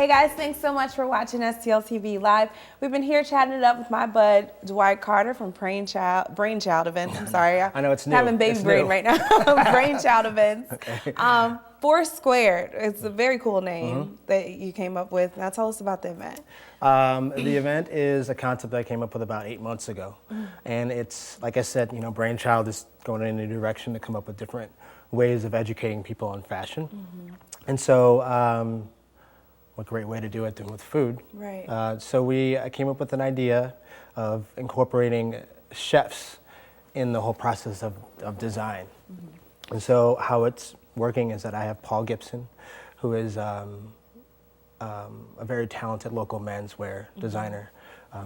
Hey guys, thanks so much for watching STL TV Live. We've been here chatting it up with my bud, Dwight Carter from Brainchild Events. I'm sorry, I know it's new. I'm having baby brain right now. Brainchild Events. Okay. Four Squared. It's a very cool name that you came up with. Now tell us about the event. The event is a concept that I came up with about 8 months ago. And it's, like I said, Brainchild is going in a new direction to come up with different ways of educating people on fashion. And so, what great way to do it than with food. Right. So I came up with an idea of incorporating chefs in the whole process of design. And so how it's working is that I have Paul Gibson, who is a very talented local menswear designer.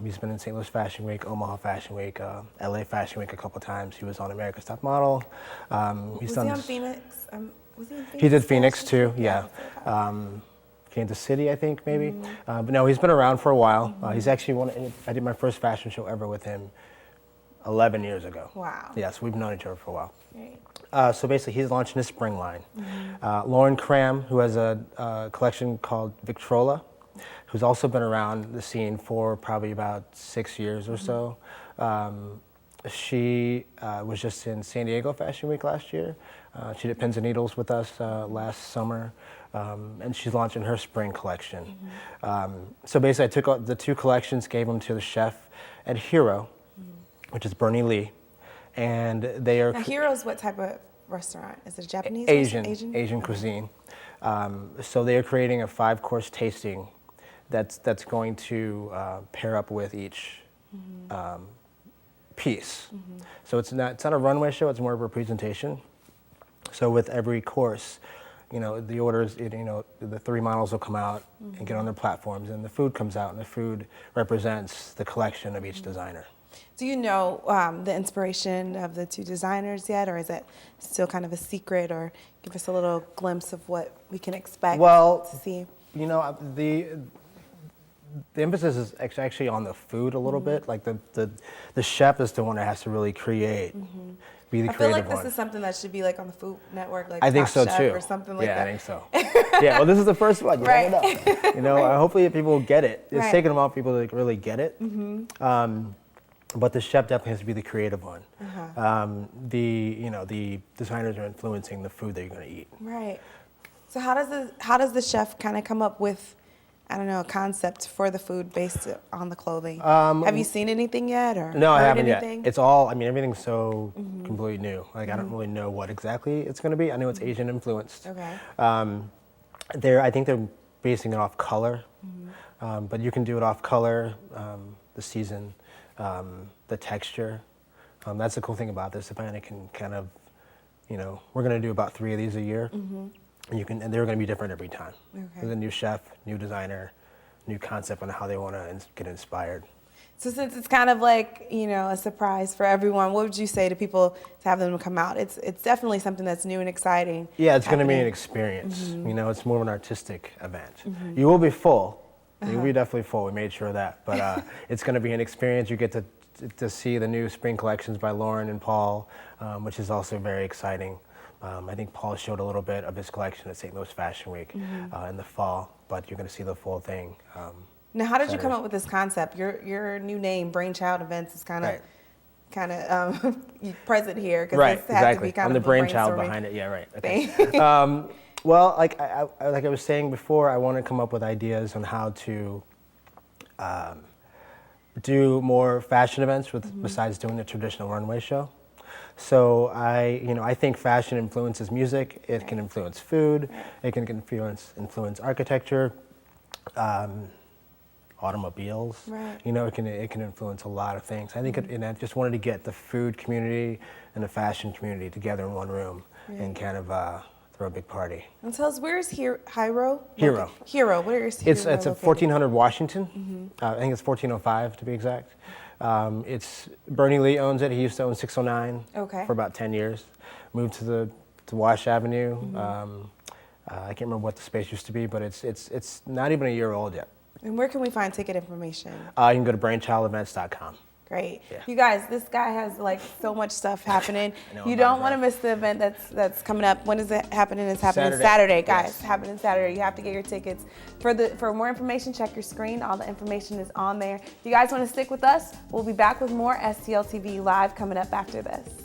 He's been in St. Louis Fashion Week, Omaha Fashion Week, LA Fashion Week a couple times. He was on America's Top Model. Was he on Phoenix? Was he in Phoenix? He did Phoenix too, yeah. Kansas City, I think, maybe. But no, he's been around for a while. He's actually I did my first fashion show ever with him 11 years ago. Wow. Yeah, so we've known each other for a while. Right. So basically, he's launching his spring line. Lauren Cram, who has a collection called Victrola, who's also been around the scene for probably about 6 years or so. She was just in San Diego Fashion Week last year. She did Pins and Needles with us last summer, and she's launching her spring collection. So basically, I took the two collections, gave them to the chef at Hiro, which is Bernie Lee, and they are— Now, Hiro's what type of restaurant? Is it a Japanese Asian restaurant? Asian cuisine. So they are creating a 5-course tasting that's going to pair up with each piece. So it's not a runway show, it's more of a presentation. So with every course, the orders, the 3 models will come out and get on their platforms, and the food comes out, and the food represents the collection of each designer. Do you know the inspiration of the two designers yet, or is it still kind of a secret, or give us a little glimpse of what we can expect to see? The emphasis is actually on the food a little bit. Like the chef is the one that has to really create, be the creative one. I feel like this is something that should be like on the Food Network, like I think Top so Chef too. or something like that. Yeah, I think so. Yeah, well, this is the first one. You Right. never know. Right. Hopefully people will get it. It's Right. taken a while for people to really get it. But the chef definitely has to be the creative one. The designers are influencing the food that you're going to eat. Right. So how does the chef kind of come up with, I don't know, a concept for the food based on the clothing? Have you seen anything yet, or No, I heard haven't anything? yet. It's all, everything's so completely new. Like, I don't really know what exactly it's going to be. I know it's Asian influenced. Okay. I think they're basing it off color, but you can do it off color, the season, the texture. That's the cool thing about this event. It can kind of, we're going to do about 3 of these a year. And they're going to be different every time. Okay. There's a new chef, new designer, new concept on how they want to get inspired. So since it's kind of like, a surprise for everyone, what would you say to people to have them come out? It's definitely something that's new and exciting. Yeah, it's going to be an experience. It's more of an artistic event. You will be full. You'll be definitely full. We made sure of that. But it's going to be an experience. You get to see the new spring collections by Lauren and Paul, which is also very exciting. I think Paul showed a little bit of his collection at St. Louis Fashion Week in the fall, but you're going to see the full thing. Now, how did you come up with this concept? Your new name, Brainchild Events, is kind of present here, because Right, this has to be kind I'm the of brainchild brainstorming behind it. Yeah, right. Okay. Well, like I was saying before, I want to come up with ideas on how to do more fashion events besides doing the traditional runway show. So I think fashion influences music. It can influence food. It can influence architecture, automobiles. Right. It can influence a lot of things. I think, and I just wanted to get the food community and the fashion community together in one room and kind of throw a big party. And tell us, where's Hiro? Hiro. Where is Hiro? It's at 1400 Washington. I think it's 1405 to be exact. It's Bernie Lee owns it. He used to own 609 for about 10 years. Moved to Wash Avenue. I can't remember what the space used to be, but it's not even a year old yet. And where can we find ticket information? You can go to brainchildevents.com. great. Yeah. You guys, this guy has like so much stuff happening. know, You I'm don't out want to of miss the event that's coming up. When is it happening? It's happening Saturday. Saturday, guys. Yes. Happening Saturday. You have to get your tickets. For more information, check your screen. All the information is on there. If you guys want to stick with us, we'll be back with more STL TV Live coming up after this.